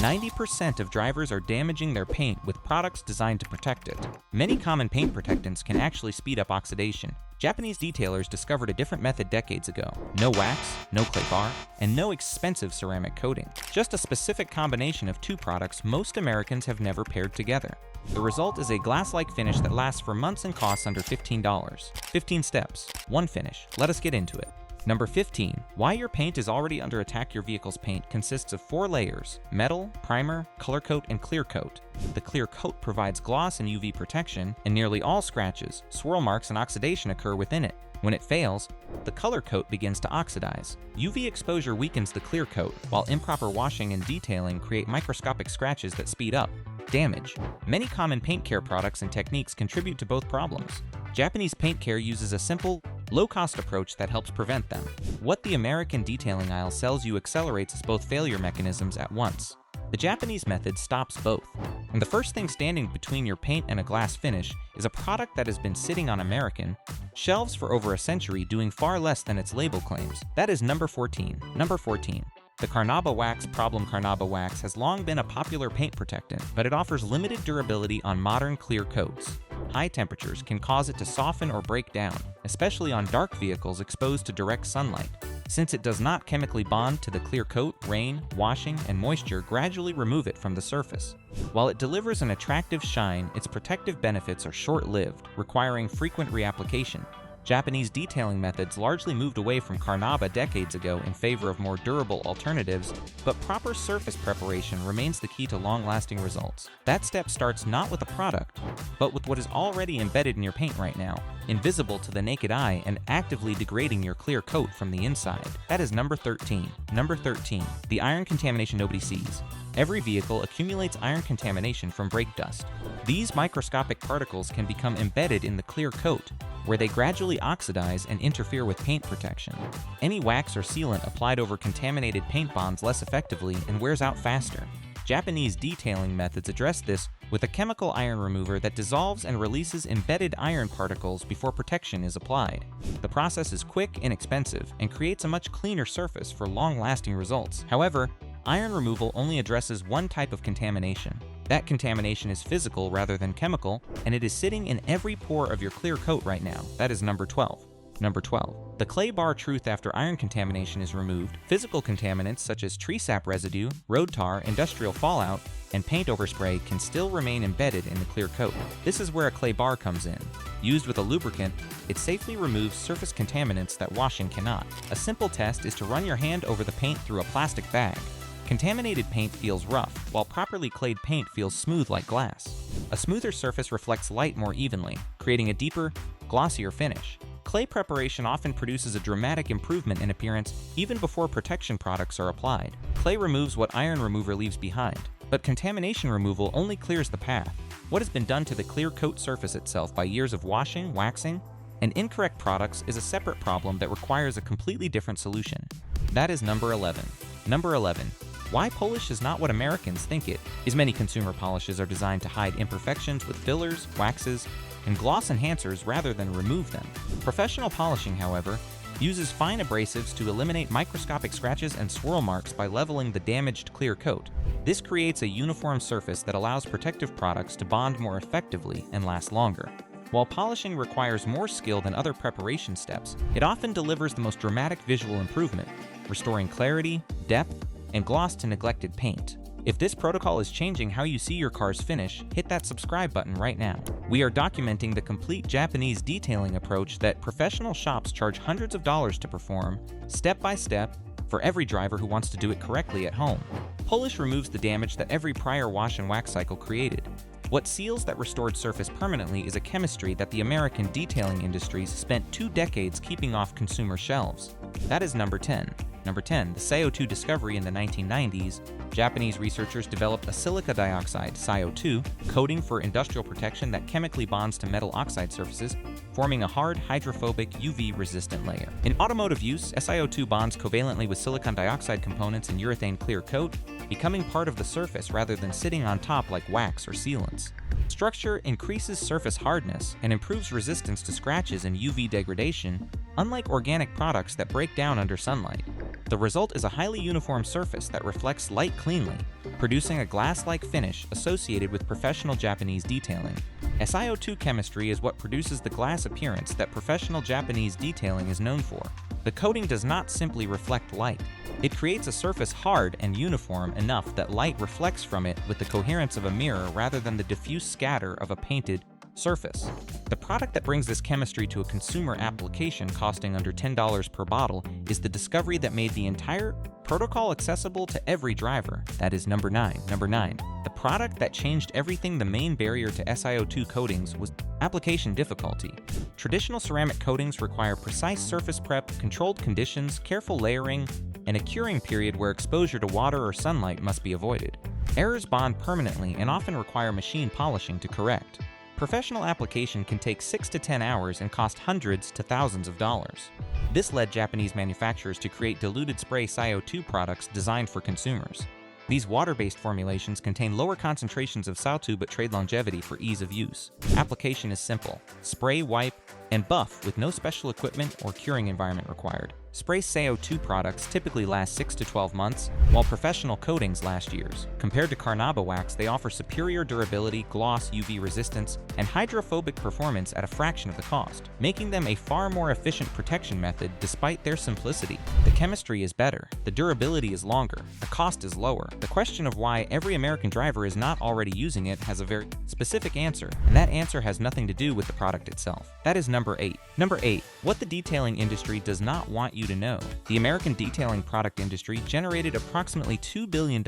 90% of drivers are damaging their paint with products designed to protect it. Many common paint protectants can actually speed up oxidation. Japanese detailers discovered a different method decades ago. No wax, no clay bar, and no expensive ceramic coating. Just a specific combination of two products most Americans have never paired together. The result is a glass-like finish that lasts for months and costs under $15. 15 steps, one finish. Let us get into it. Number 15. Why your paint is already under attack. Your vehicle's paint consists of 4 layers: metal, primer, color coat, and clear coat. The clear coat provides gloss and UV protection, and nearly all scratches, swirl marks, and oxidation occur within it. When it fails, the color coat begins to oxidize. UV exposure weakens the clear coat, while improper washing and detailing create microscopic scratches that speed up damage. Many common paint care products and techniques contribute to both problems. Japanese paint care uses a simple, low-cost approach that helps prevent them. What the American detailing aisle sells you accelerates as both failure mechanisms at once. The Japanese method stops both. And the first thing standing between your paint and a glass finish is a product that has been sitting on American shelves for over a century doing far less than its label claims. That is number 14. Number 14. The Carnauba wax problem. Carnauba wax has long been a popular paint protectant, but it offers limited durability on modern clear coats. High temperatures can cause it to soften or break down, especially on dark vehicles exposed to direct sunlight. Since it does not chemically bond to the clear coat, rain, washing, and moisture gradually remove it from the surface. While it delivers an attractive shine, its protective benefits are short-lived, requiring frequent reapplication. Japanese detailing methods largely moved away from Carnauba decades ago in favor of more durable alternatives, but proper surface preparation remains the key to long-lasting results. That step starts not with a product, but with what is already embedded in your paint right now, invisible to the naked eye and actively degrading your clear coat from the inside. That is number 13. Number 13. The iron contamination nobody sees. Every vehicle accumulates iron contamination from brake dust. These microscopic particles can become embedded in the clear coat, where they gradually oxidize and interfere with paint protection. Any wax or sealant applied over contaminated paint bonds less effectively and wears out faster. Japanese detailing methods address this with a chemical iron remover that dissolves and releases embedded iron particles before protection is applied. The process is quick and inexpensive and creates a much cleaner surface for long-lasting results. However, iron removal only addresses one type of contamination. That contamination is physical rather than chemical, and it is sitting in every pore of your clear coat right now. That is number 12. Number 12. The clay bar truth. After iron contamination is removed, physical contaminants such as tree sap residue, road tar, industrial fallout, and paint overspray can still remain embedded in the clear coat. This is where a clay bar comes in. Used with a lubricant, it safely removes surface contaminants that washing cannot. A simple test is to run your hand over the paint through a plastic bag. Contaminated paint feels rough, while properly clayed paint feels smooth like glass. A smoother surface reflects light more evenly, creating a deeper, glossier finish. Clay preparation often produces a dramatic improvement in appearance even before protection products are applied. Clay removes what iron remover leaves behind, but contamination removal only clears the path. What has been done to the clear coat surface itself by years of washing, waxing, and incorrect products is a separate problem that requires a completely different solution. That is number 11. Number 11. Why polish is not what Americans think it is. Many consumer polishes are designed to hide imperfections with fillers, waxes, and gloss enhancers rather than remove them. Professional polishing, however, uses fine abrasives to eliminate microscopic scratches and swirl marks by leveling the damaged clear coat. This creates a uniform surface that allows protective products to bond more effectively and last longer. While polishing requires more skill than other preparation steps, it often delivers the most dramatic visual improvement, restoring clarity, depth, and gloss to neglected paint. If this protocol is changing how you see your car's finish, hit that subscribe button right now. We are documenting the complete Japanese detailing approach that professional shops charge hundreds of dollars to perform, step by step, for every driver who wants to do it correctly at home. Polish removes the damage that every prior wash and wax cycle created. What seals that restored surface permanently is a chemistry that the American detailing industries spent 2 decades keeping off consumer shelves. That is number 10. Number 10. The SiO2 discovery. In the 1990s, Japanese researchers developed a silica dioxide (SiO2) coating for industrial protection that chemically bonds to metal oxide surfaces, forming a hard, hydrophobic, UV-resistant layer. In automotive use, SiO2 bonds covalently with silicon dioxide components in urethane clear coat, becoming part of the surface rather than sitting on top like wax or sealants. Structure increases surface hardness and improves resistance to scratches and UV degradation, unlike organic products that break down under sunlight. The result is a highly uniform surface that reflects light cleanly, producing a glass-like finish associated with professional Japanese detailing. SiO2 chemistry is what produces the glass appearance that professional Japanese detailing is known for. The coating does not simply reflect light. It creates a surface hard and uniform enough that light reflects from it with the coherence of a mirror rather than the diffuse scatter of a painted surface. The product that brings this chemistry to a consumer application costing under $10 per bottle is the discovery that made the entire protocol accessible to every driver. That is number 9. Number 9. The product that changed everything. The main barrier to SiO2 coatings was application difficulty. Traditional ceramic coatings require precise surface prep, controlled conditions, careful layering, and a curing period where exposure to water or sunlight must be avoided. Errors bond permanently and often require machine polishing to correct. Professional application can take 6 to 10 hours and cost hundreds to thousands of dollars. This led Japanese manufacturers to create diluted spray SiO2 products designed for consumers. These water-based formulations contain lower concentrations of SiO2 but trade longevity for ease of use. Application is simple: spray, wipe, and buff with no special equipment or curing environment required. Spray SiO2 products typically last 6 to 12 months, while professional coatings last years. Compared to Carnauba wax, they offer superior durability, gloss, UV resistance, and hydrophobic performance at a fraction of the cost, making them a far more efficient protection method despite their simplicity. The chemistry is better, the durability is longer, the cost is lower. The question of why every American driver is not already using it has a very specific answer, and that answer has nothing to do with the product itself. That is number 8. Number 8. What the detailing industry does not want you to know. The American detailing product industry generated approximately $2 billion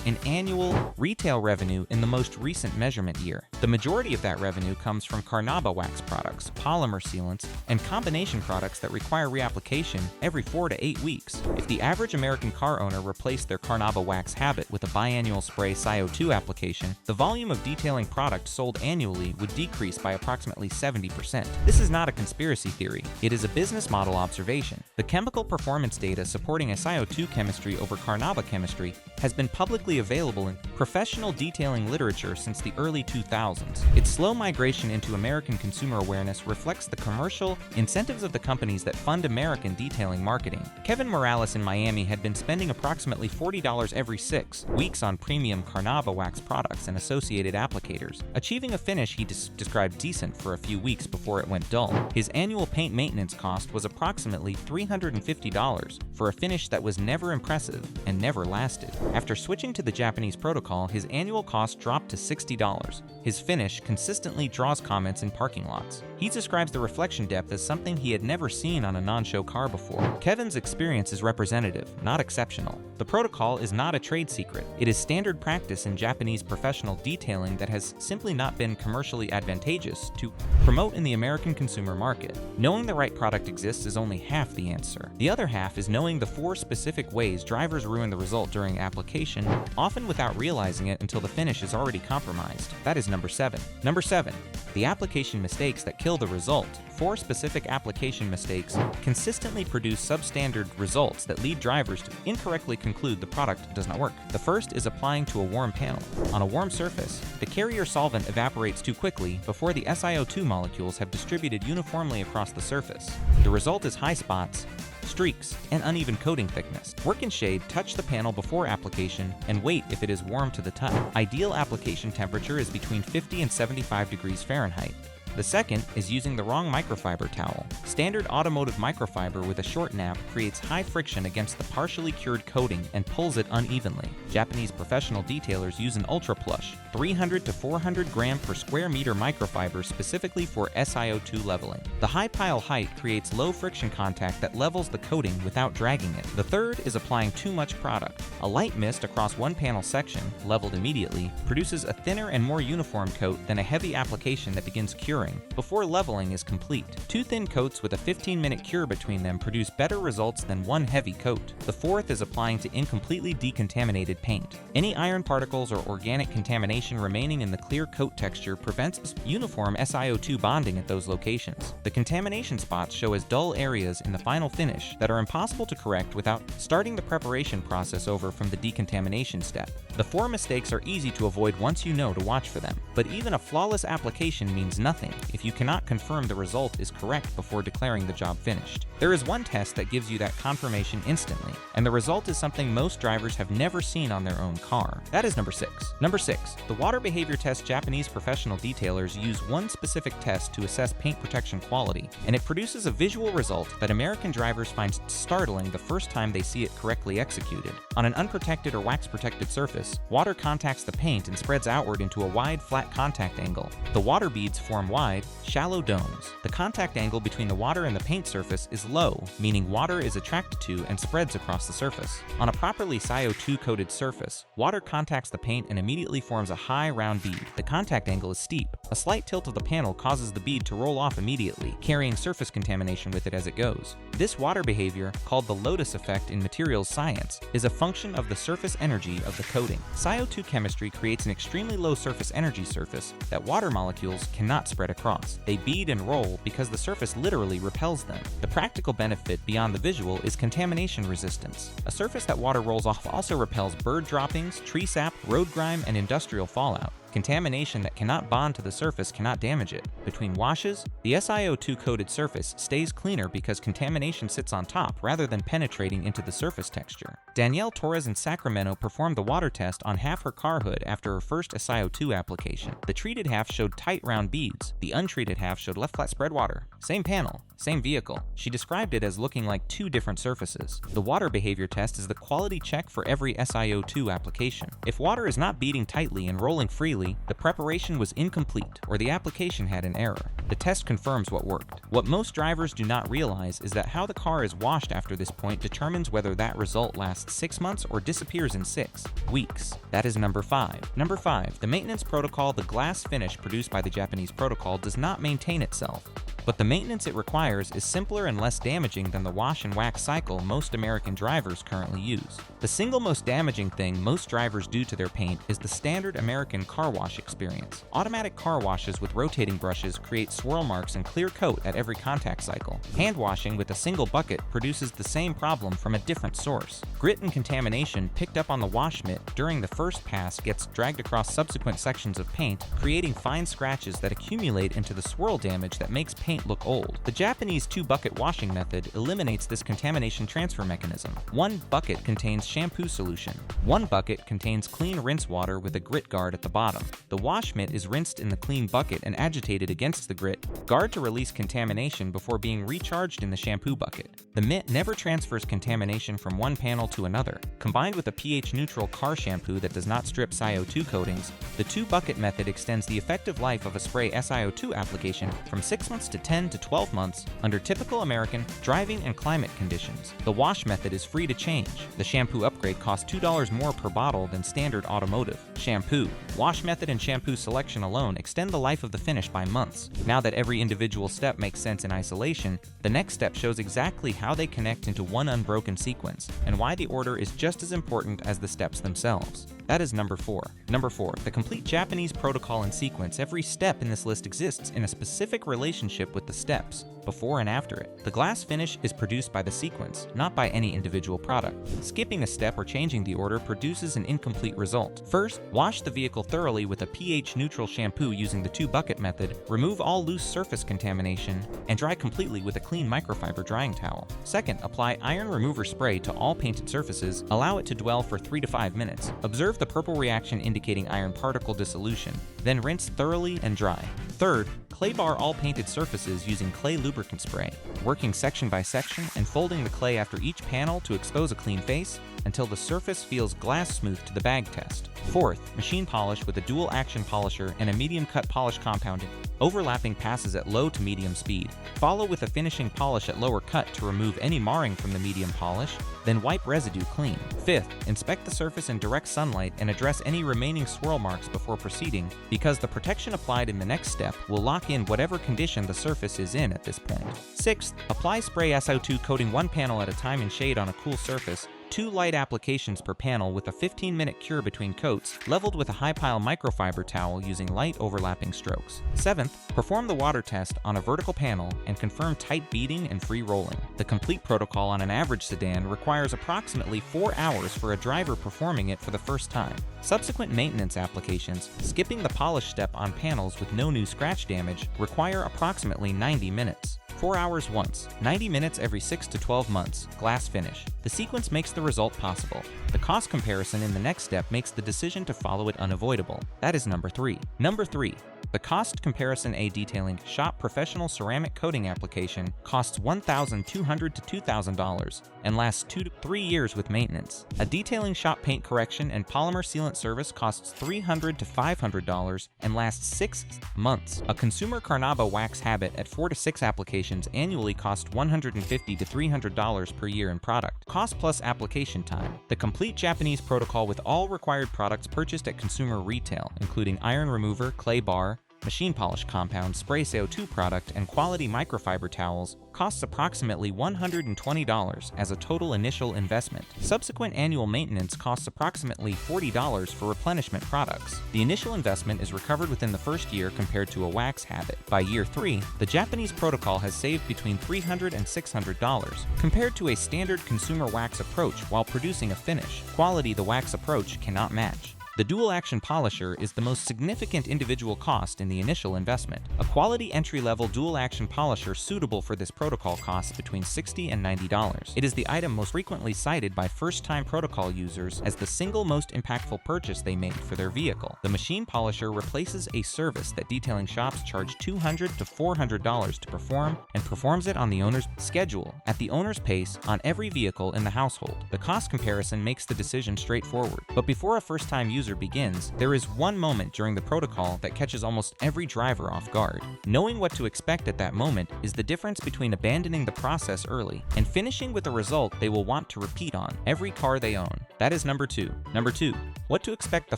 in annual retail revenue in the most recent measurement year. The majority of that revenue comes from Carnauba wax products, polymer sealants, and combination products that require reapplication every 4 to 8 weeks. If the average American car owner replaced their Carnauba wax habit with a biannual spray SiO2 application, the volume of detailing product sold annually would decrease by approximately 70%. This is not a conspiracy theory. It is a business model observation. The chemical performance data supporting SiO2 chemistry over Carnauba chemistry has been publicly available in professional detailing literature since the early 2000s. Its slow migration into American consumer awareness reflects the commercial incentives of the companies that fund American detailing marketing. Kevin Morales in Miami had been spending approximately $40 every 6 weeks on premium Carnauba wax products and associated applicators, achieving a finish he described decent for a few weeks before it went dull. His annual paint maintenance cost was approximately $350 for a finish that was never impressive and never lasted. After switching to the Japanese protocol, his annual cost dropped to $60. His finish consistently draws comments in parking lots. He describes the reflection depth as something he had never seen on a non-show car before. Kevin's experience is representative, not exceptional. The protocol is not a trade secret. It is standard practice in Japanese professional detailing that has simply not been commercially advantageous to promote in the American consumer market. Knowing the right product exists is only half the answer. The other half is knowing the 4 specific ways drivers ruin the result during application, often without realizing it until the finish is already compromised. That is number 7. Number 7. The application mistakes that kill the result. 4 specific application mistakes consistently produce substandard results that lead drivers to incorrectly conclude the product does not work. The first is applying to a warm panel. On a warm surface, the carrier solvent evaporates too quickly before the SiO2 molecules have distributed uniformly across the surface. The result is high spots, streaks, and uneven coating thickness. Work in shade, touch the panel before application, and wait if it is warm to the touch. Ideal application temperature is between 50 and 75 degrees Fahrenheit. The second is using the wrong microfiber towel. Standard automotive microfiber with a short nap creates high friction against the partially cured coating and pulls it unevenly. Japanese professional detailers use an ultra plush, 300 to 400 gram per square meter microfiber specifically for SiO2 leveling. The high pile height creates low friction contact that levels the coating without dragging it. The third is applying too much product. A light mist across one panel section, leveled immediately, produces a thinner and more uniform coat than a heavy application that begins curing before leveling is complete. 2 thin coats with a 15-minute cure between them produce better results than 1 heavy coat. The fourth is applying to incompletely decontaminated paint. Any iron particles or organic contamination remaining in the clear coat texture prevents uniform SiO2 bonding at those locations. The contamination spots show as dull areas in the final finish that are impossible to correct without starting the preparation process over from the decontamination step. The 4 mistakes are easy to avoid once you know to watch for them, but even a flawless application means nothing if you cannot confirm the result is correct before declaring the job finished. There is one test that gives you that confirmation instantly, and the result is something most drivers have never seen on their own car. That is number 6. Number 6. The water behavior test. Japanese professional detailers use one specific test to assess paint protection quality, and it produces a visual result that American drivers find startling the first time they see it correctly executed. On an unprotected or wax-protected surface, water contacts the paint and spreads outward into a wide, flat contact angle. The water beads form wide, shallow domes. The contact angle between the water and the paint surface is low, meaning water is attracted to and spreads across the surface. On a properly SiO2-coated surface, water contacts the paint and immediately forms a high, round bead. The contact angle is steep. A slight tilt of the panel causes the bead to roll off immediately, carrying surface contamination with it as it goes. This water behavior, called the lotus effect in materials science, is a function of the surface energy of the coating. SiO2 chemistry creates an extremely low surface energy surface that water molecules cannot spread across. They bead and roll because the surface literally repels them. The practical benefit beyond the visual is contamination resistance. A surface that water rolls off also repels bird droppings, tree sap, road grime, and industrial fallout. Contamination that cannot bond to the surface cannot damage it. Between washes, the SiO2-coated surface stays cleaner because contamination sits on top rather than penetrating into the surface texture. Danielle Torres in Sacramento performed the water test on half her car hood after her first SiO2 application. The treated half showed tight round beads. The untreated half showed left flat spread water. Same panel, same vehicle. She described it as looking like two different surfaces. The water behavior test is the quality check for every SiO2 application. If water is not beading tightly and rolling freely, the preparation was incomplete or the application had an error. The test confirms what worked. What most drivers do not realize is that how the car is washed after this point determines whether that result lasts 6 months or disappears in 6 weeks. That is number 5. Number 5. The maintenance protocol. The glass finish produced by the Japanese protocol does not maintain itself, but the maintenance it requires is simpler and less damaging than the wash and wax cycle most American drivers currently use. The single most damaging thing most drivers do to their paint is the standard American car wash experience. Automatic car washes with rotating brushes create swirl marks and clear coat at every contact cycle. Hand washing with a single bucket produces the same problem from a different source. Grit and contamination picked up on the wash mitt during the first pass gets dragged across subsequent sections of paint, creating fine scratches that accumulate into the swirl damage that makes paint look old. The Japanese 2-bucket washing method eliminates this contamination transfer mechanism. 1 bucket contains shampoo solution. 1 bucket contains clean rinse water with a grit guard at the bottom. The wash mitt is rinsed in the clean bucket and agitated against the grit guard to release contamination before being recharged in the shampoo bucket. The mitt never transfers contamination from one panel to another. Combined with a pH-neutral car shampoo that does not strip SiO2 coatings, the 2-bucket method extends the effective life of a spray SiO2 application from 6 months to 10 to 12 months under typical American driving and climate conditions. The wash method is free to change. The shampoo upgrade costs $2 more per bottle than standard automotive. Shampoo. Wash method and shampoo selection alone extend the life of the finish by months. Now that every individual step makes sense in isolation, the next step shows exactly how they connect into one unbroken sequence, and why the order is just as important as the steps themselves. That is number 4. Number 4. The complete Japanese protocol and sequence. Every step in this list exists in a specific relationship with the steps, before and after it. The glass finish is produced by the sequence, not by any individual product. Skipping a step or changing the order produces an incomplete result. First, wash the vehicle thoroughly with a pH-neutral shampoo using the 2-bucket method, remove all loose surface contamination, and dry completely with a clean microfiber drying towel. Second, apply iron remover spray to all painted surfaces, allow it to dwell for 3 to 5 minutes. Observe the purple reaction indicating iron particle dissolution, then rinse thoroughly and dry. Third, clay bar all painted surfaces using clay lubricant spray, working section by section and folding the clay after each panel to expose a clean face until the surface feels glass smooth to the bag test. Fourth, machine polish with a dual action polisher and a medium cut polish compounding, overlapping passes at low to medium speed. Follow with a finishing polish at lower cut to remove any marring from the medium polish, then wipe residue clean. Fifth, inspect the surface in direct sunlight and address any remaining swirl marks before proceeding, because the protection applied in the next step will lock in whatever condition the surface is in at this point. Sixth, apply spray SiO2 coating one panel at a time in shade on a cool surface, 2 light applications per panel with a 15-minute cure between coats, leveled with a high-pile microfiber towel using light overlapping strokes. 7th, perform the water test on a vertical panel and confirm tight beading and free rolling. The complete protocol on an average sedan requires approximately 4 hours for a driver performing it for the first time. Subsequent maintenance applications, skipping the polish step on panels with no new scratch damage, require approximately 90 minutes. 4 hours once, 90 minutes every 6 to 12 months, glass finish. The sequence makes the result possible. The cost comparison in the next step makes the decision to follow it unavoidable. That is number 3. Number 3. The cost comparison A detailing shop professional ceramic coating application costs $1,200 to $2,000 and lasts 2 to 3 years with maintenance. A detailing shop paint correction and polymer sealant service costs $300 to $500 and lasts 6 months. A consumer Carnauba wax habit at 4 to 6 applications annually costs $150 to $300 per year in product. Cost plus application time. The complete Japanese protocol with all required products purchased at consumer retail, including iron remover, clay bar, machine polish compound, spray CO2 product, and quality microfiber towels, costs approximately $120 as a total initial investment. Subsequent annual maintenance costs approximately $40 for replenishment products. The initial investment is recovered within the first year compared to a wax habit. By year 3, the Japanese protocol has saved between $300 and $600 compared to a standard consumer wax approach while producing a finish. Quality the wax approach cannot match. The dual-action polisher is the most significant individual cost in the initial investment. A quality entry-level dual-action polisher suitable for this protocol costs between $60 and $90. It is the item most frequently cited by first-time protocol users as the single most impactful purchase they made for their vehicle. The machine polisher replaces a service that detailing shops charge $200 to $400 to perform and performs it on the owner's schedule, at the owner's pace, on every vehicle in the household. The cost comparison makes the decision straightforward. But before a first-time user begins, there is one moment during the protocol that catches almost every driver off guard. Knowing what to expect at that moment is the difference between abandoning the process early and finishing with a result they will want to repeat on every car they own. That is number 2. Number 2. What to expect the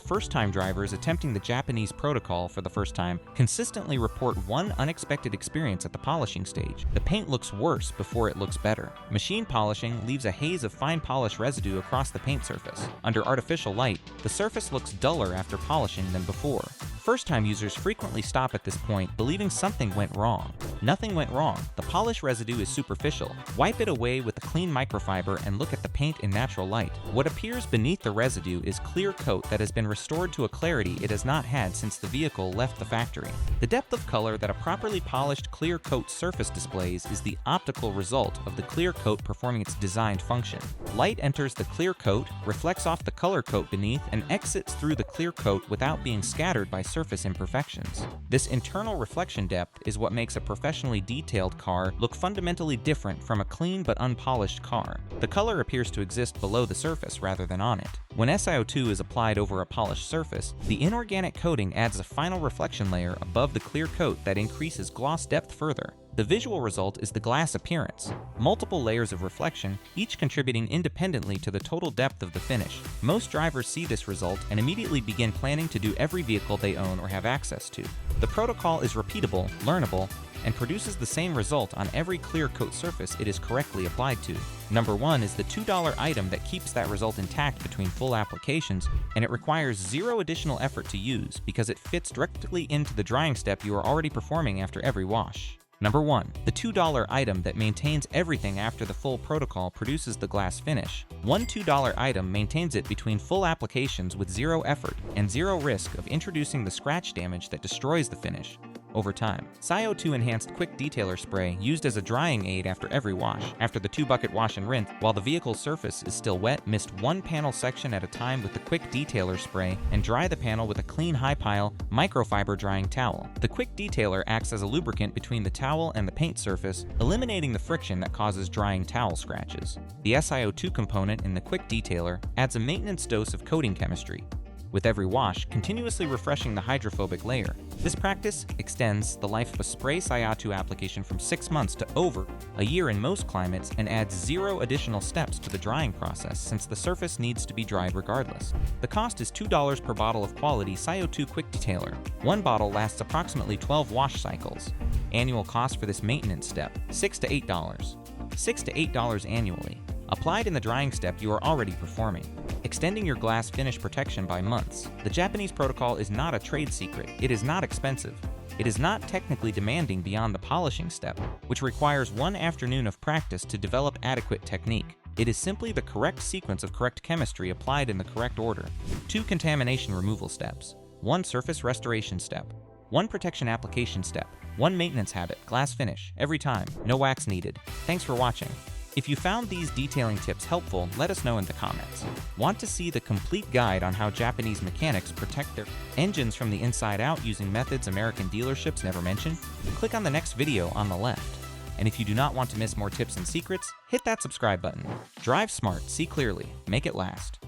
first-time drivers attempting the Japanese protocol for the first time consistently report one unexpected experience at the polishing stage. The paint looks worse before it looks better. Machine polishing leaves a haze of fine polish residue across the paint surface. Under artificial light, the surface looks duller after polishing than before. First-time users frequently stop at this point believing something went wrong. Nothing went wrong. The polish residue is superficial. Wipe it away with a clean microfiber and look at the paint in natural light. What appears beneath the residue is clear coat that has been restored to a clarity it has not had since the vehicle left the factory. The depth of color that a properly polished clear coat surface displays is the optical result of the clear coat performing its designed function. Light enters the clear coat, reflects off the color coat beneath, and exits through the clear coat without being scattered by surface imperfections. This internal reflection depth is what makes a professionally detailed car look fundamentally different from a clean but unpolished car. The color appears to exist below the surface rather than on it. When SiO2 is applied over a polished surface, the inorganic coating adds a final reflection layer above the clear coat that increases gloss depth further. The visual result is the glass appearance. Multiple layers of reflection, each contributing independently to the total depth of the finish. Most drivers see this result and immediately begin planning to do every vehicle they own or have access to. The protocol is repeatable, learnable, and produces the same result on every clear coat surface it is correctly applied to. Number 1 is the $2 item that keeps that result intact between full applications, and it requires zero additional effort to use because it fits directly into the drying step you are already performing after every wash. Number 1. The $2 item that maintains everything after the full protocol produces the glass finish. One $2 item maintains it between full applications with zero effort and zero risk of introducing the scratch damage that destroys the finish over time. SiO2 enhanced quick detailer spray used as a drying aid after every wash. After the 2-bucket wash and rinse, while the vehicle's surface is still wet, mist one panel section at a time with the quick detailer spray and dry the panel with a clean high pile microfiber drying towel. The quick detailer acts as a lubricant between the towel and the paint surface, eliminating the friction that causes drying towel scratches. The SiO2 component in the quick detailer adds a maintenance dose of coating chemistry, with every wash continuously refreshing the hydrophobic layer. This practice extends the life of a spray SiO2 application from 6 months to over a year in most climates and adds zero additional steps to the drying process since the surface needs to be dried regardless. The cost is $2 per bottle of quality SiO2 quick detailer. One bottle lasts approximately 12 wash cycles. Annual cost for this maintenance step, $6 to $8. $6 to $8 annually. Applied in the drying step you are already performing, extending your glass finish protection by months. The Japanese protocol is not a trade secret. It is not expensive. It is not technically demanding beyond the polishing step, which requires one afternoon of practice to develop adequate technique. It is simply the correct sequence of correct chemistry applied in the correct order. 2 contamination removal steps, 1 surface restoration step, 1 protection application step, 1 maintenance habit, glass finish, every time, no wax needed. Thanks for watching. If you found these detailing tips helpful, let us know in the comments. Want to see the complete guide on how Japanese mechanics protect their engines from the inside out using methods American dealerships never mention? Click on the next video on the left. And if you do not want to miss more tips and secrets, hit that subscribe button. Drive smart, see clearly, make it last.